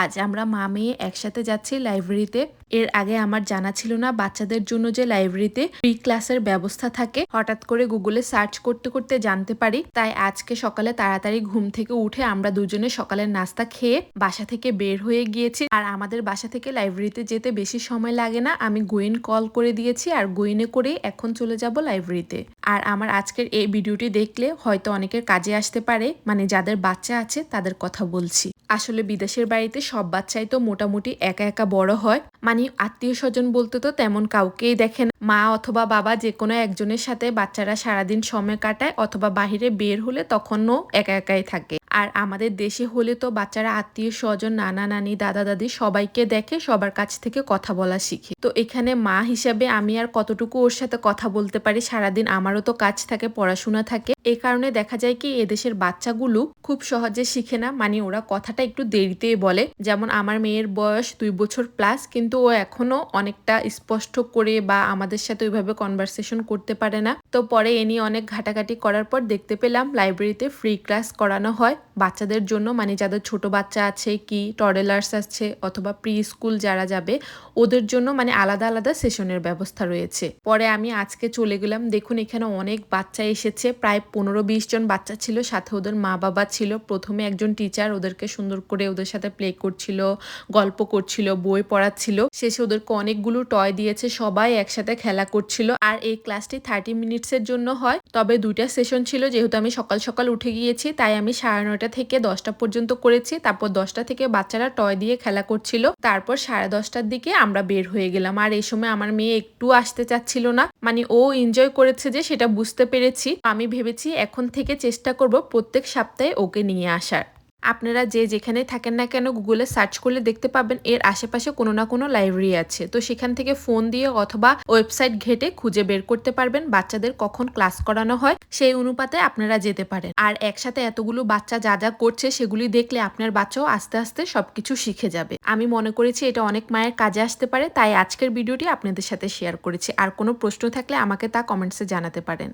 আজ আমরা মা মেয়ে একসাথে যাচ্ছি লাইব্রেরিতে। এর আগে আমার জানা ছিল না বাচ্চাদের জন্য যে লাইব্রেরিতে প্রি ক্লাসের ব্যবস্থা থাকে। হঠাৎ করে গুগলে সার্চ করতে করতে জানতে পারি। তাই আজকে সকালে তাড়াতাড়ি ঘুম থেকে উঠে আমরা দুজনে সকালের নাস্তা খেয়ে বাসা থেকে বের হয়ে গিয়েছি। আর আমাদের বাসা থেকে লাইব্রেরিতে যেতে বেশি সময় লাগে না। আমি গোয়েন কল করে দিয়েছি আর গোয়েনে করে এখন চলে যাব লাইব্রেরিতে। আর আমার আজকের এই ভিডিওটি দেখলে হয়তো অনেকের কাজে আসতে পারে, মানে যাদের বাচ্চা আছে তাদের কথা বলছি। আসলে বিদেশের বাড়িতে সব বাচ্চাই তো মোটামুটি একা একা বড় হয়, মানে আত্মীয় স্বজন বলতে তো তেমন কাউকেই দেখেন। মা অথবা বাবা যে কোনো একজনের সাথে বাচ্চারা সারাদিন সময় কাটায়, অথবা বাহিরে বের হলে তখনও একা একাই থাকে। আর আমাদের দেশে হলে তো বাচ্চারা আত্মীয় স্বজন, নানা নানি, দাদা দাদি সবাইকে দেখে, সবার কাছ থেকে কথা বলা শিখে। তো এখানে মা হিসাবে আমি আর কতটুকু ওর সাথে কথা বলতে পারি, সারাদিন আমারও তো কাজ থাকে, পড়াশোনা থাকে। এই কারণে দেখা যায় কি এদেশের বাচ্চাগুলো খুব সহজে শিখে না, মানে ওরা কথাটা একটু দেরিতেই বলে। যেমন আমার মেয়ের বয়স 2 বছর প্লাস, কিন্তু ও এখনো অনেকটা স্পষ্ট করে বা আমাদের সাথে ওইভাবে কনভারসেশন করতে পারে না। তো পরে এ নিয়ে অনেক ঘাটাঘাটি করার পর দেখতে পেলাম লাইব্রেরিতে ফ্রি ক্লাস করানো হয় বাচ্চাদের জন্য, মানে যাদের ছোট বাচ্চা আছে, কি টডলার্স আছে অথবা প্রি স্কুল যারা যাবে ওদের জন্য, মানে আলাদা আলাদা সেশনের ব্যবস্থা রয়েছে। পরে আমি আজকে চলে গেলাম। দেখুন এখানে অনেক বাচ্চা এসেছে, প্রায় 15-20 জন বাচ্চা ছিল, সাথে ওদের মা বাবা ছিল। প্রথমে একজন টিচার ওদেরকে সুন্দর করে ওদের সাথে প্লে করছিল, গল্প করছিল, বই পড়াচ্ছিল। শেষে ওদেরকে অনেকগুলো টয় দিয়েছে, সবাই একসাথে খেলা করছিল। আর এই ক্লাসটি 30 মিনিটসের জন্য হয়, তবে 2টা সেশন ছিল। যেহেতু আমি সকাল সকাল উঠে গিয়েছি তাই আমি 9:30 থেকে 10টা পর্যন্ত করেছি। তারপর 10টা থেকে বাচ্চারা টয় দিয়ে খেলা করছিল। তারপর 10:30টার দিকে আমরা বের হয়ে গেলাম। আর এই সময় আমার মেয়ে একটু আসতে চাচ্ছিল না, মানে ও এনজয় করেছে যে সেটা বুঝতে পেরেছি। আমি ভেবেছি এখন থেকে চেষ্টা করব প্রত্যেক সপ্তাহে ওকে নিয়ে আসার। আপনারা যে যেখানে থাকেন না কেন গুগলে সার্চ করলে দেখতে পাবেন এর আশেপাশে কোনো না কোনো লাইব্রেরি আছে। তো সেখান থেকে ফোন দিয়ে অথবা ওয়েবসাইট ঘেটে খুঁজে বের করতে পারবেন বাচ্চাদের কখন ক্লাস করানো হয়, সেই অনুপাতে আপনারা যেতে পারেন। আর একসাথে এতগুলো বাচ্চা যা যা করছে সেগুলি দেখলে আপনার বাচ্চাও আস্তে আস্তে সবকিছু শিখে যাবে। আমি মনে করেছি এটা অনেক মায়ের কাজে আসতে পারে, তাই আজকের ভিডিওটি আপনাদের সাথে শেয়ার করেছি। আর কোনো প্রশ্ন থাকলে আমাকে তা কমেন্টসে জানাতে পারেন।